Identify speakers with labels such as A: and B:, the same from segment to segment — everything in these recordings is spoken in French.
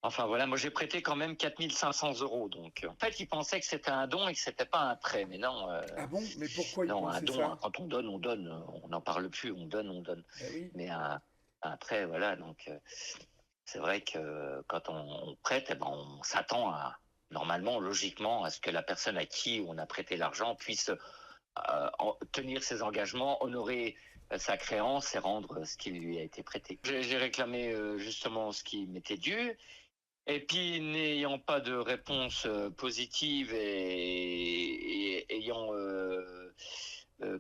A: Enfin voilà, moi j'ai prêté quand même 4 500 €. Donc en fait, ils pensaient que c'était un don et que c'était pas un prêt. Mais non,
B: Ah bon? Mais pourquoi ils
A: non, un
B: pensaient
A: don,
B: ça?
A: quand on donne, on donne. On n'en parle plus, on donne, on donne.
B: Ben oui.
A: Mais un prêt, voilà. Donc c'est vrai que quand on prête, eh ben, on s'attend normalement, logiquement, à ce que la personne à qui on a prêté l'argent puisse tenir ses engagements, honorer sa créance et rendre ce qui lui a été prêté. J'ai réclamé justement ce qui m'était dû. Et puis, n'ayant pas de réponse positive et ayant,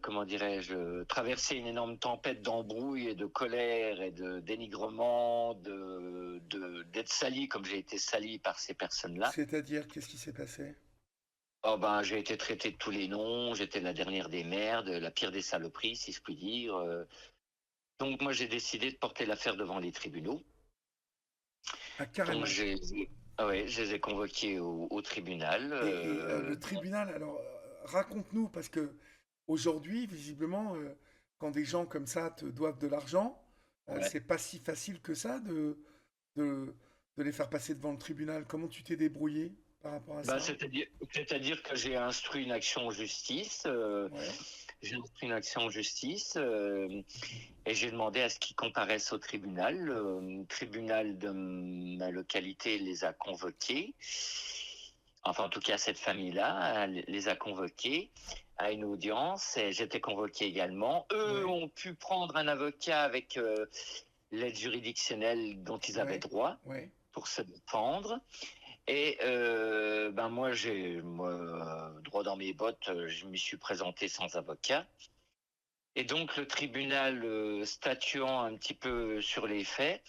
A: comment dirais-je, traversé une énorme tempête d'embrouilles et de colère et de dénigrement, d'être sali comme j'ai été sali par ces personnes-là.
B: C'est-à-dire, qu'est-ce qui s'est passé?
A: Oh ben, j'ai été traité de tous les noms, j'étais la dernière des merdes, la pire des saloperies, si je puis dire. Donc moi, j'ai décidé de porter l'affaire devant les tribunaux.
B: Ah,
A: Donc
B: carrément.
A: ouais, je les ai convoqués au tribunal.
B: Et le tribunal, alors, raconte-nous, parce que aujourd'hui, visiblement, quand des gens comme ça te doivent de l'argent,
A: Ouais.
B: c'est pas si facile que ça de, de les faire passer devant le tribunal. Comment tu t'es débrouillé par rapport à
A: Bah,
B: ça?
A: c'est-à-dire que j'ai instruit une action en justice.
B: Ouais,
A: Et j'ai demandé à ce qu'ils comparaissent au tribunal. Le tribunal de ma localité les a convoqués. Enfin, en tout cas, cette famille-là les a convoqués à une audience. Et j'étais convoqué également. Eux
B: ouais,
A: ont pu prendre un avocat avec l'aide juridictionnelle dont ils avaient
B: ouais,
A: droit
B: ouais.
A: pour se défendre. Et ben moi, droit dans mes bottes, je m'y suis présenté sans avocat. Et donc le tribunal statuant un petit peu sur les faits,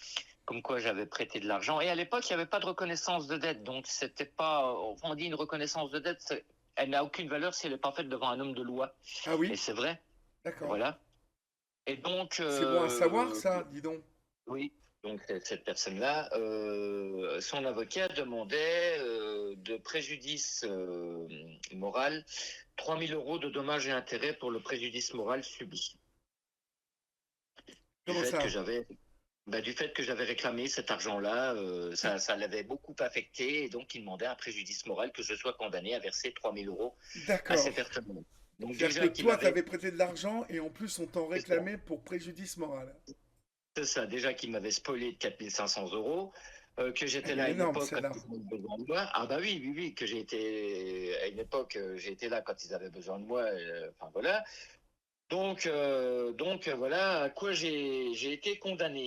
A: comme quoi j'avais prêté de l'argent. Et à l'époque, il n'y avait pas de reconnaissance de dette, donc c'était pas. On dit une reconnaissance de dette, elle n'a aucune valeur si elle n'est pas faite devant un homme de loi.
B: Ah
A: Et
B: oui?
A: c'est vrai,
B: D'accord.
A: voilà. Et donc
B: C'est bon à savoir, ça, dis donc.
A: oui, donc cette personne-là, son avocat demandait de préjudice moral 3 000 € de dommages et intérêts pour le préjudice moral subi du
B: Comment
A: fait que
B: ça?
A: j'avais du fait que j'avais réclamé cet argent-là, ça l'avait beaucoup affecté et donc il demandait un préjudice moral que je sois condamné à verser 3 000 € à ces
B: D'accord.
A: personnes-là. Donc
B: C'est-à-dire que
A: déjà qu'il
B: toi,
A: m'avait,
B: t'avais prêté de l'argent et en plus, on t'en
A: c'est ça,
B: réclamait pour préjudice moral.
A: c'est ça, déjà qu'il m'avait spolié de 4 500 €, que j'étais
B: Elle
A: là
B: est
A: à une
B: énorme,
A: époque quand
B: celle-là.
A: ils avaient besoin de moi. Ah bah oui, oui, oui, que j'ai été à une époque, j'ai été là quand ils avaient besoin de moi. Enfin voilà. Donc voilà à quoi j'ai été condamné.